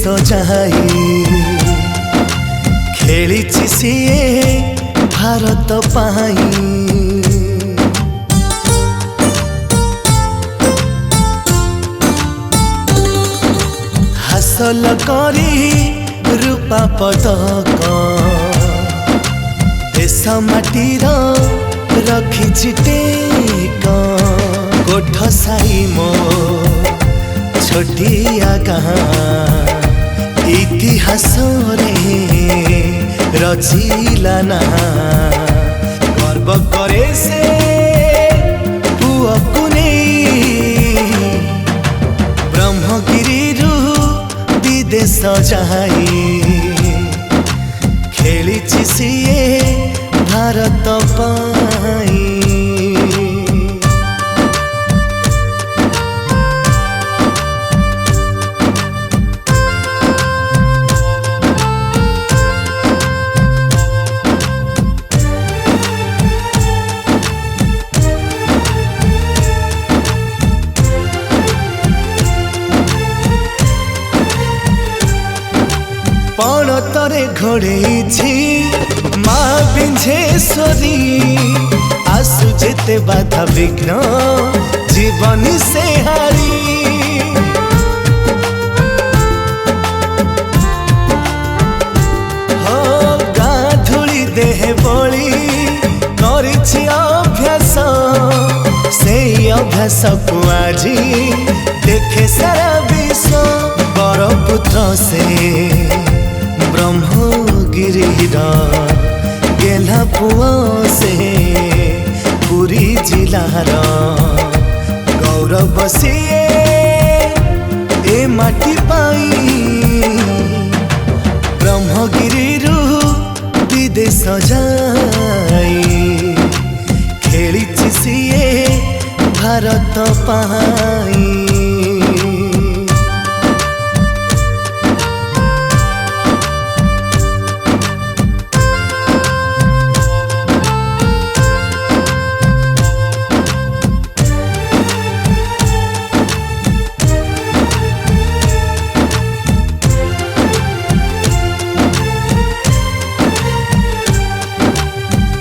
जाई खेलिछि सिए भारत पाई हासिल करी रूपा पदक देश माटीर रखिछि टेक कोठ साई मो छोटिया गाँ इतिहास रे रचिला ना गर्व करे से पुअकु नहीं ब्रह्मगिरी विदेश जाई खेलिछि सिए भारत पाई पणतरे घोड़ेछि माँ विंझेश्वरी आसु जेते बाधा विघ्न जीवन से हारी हो गाधुली देह बोली करिछि अभ्यास से अभ्यास को आजी देखे सारा विश्व बरपुत्र से ब्रह्मगिरी गेला पुआ से पुरी जिलार गौरव सिए ए माटी पाई ब्रह्मगिरी विदेश जाई खेलिछि सिए भारत पाई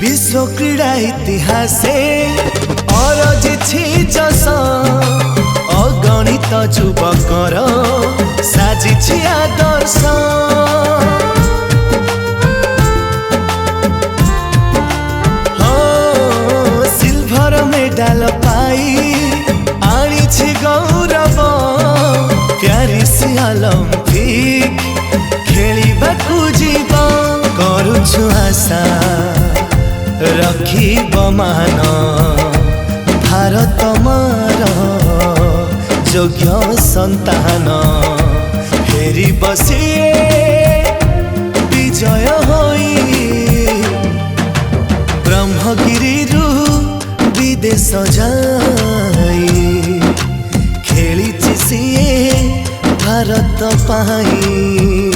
विश्व क्रीड़ा इतिहासे अरजिछि जस अगणित युवकर साजिछि आदर्श हो सिल्भर मेडल पाई आनिछि गौरव प्यारिस ओलंपिक खेलिबाकु जीव करुछु आशा रखिब मान भारत मार योग्य संतान फेरी बसिए विजय होई ब्रह्मगिरी विदेश जाई खेलिछि सिए भारत पाई।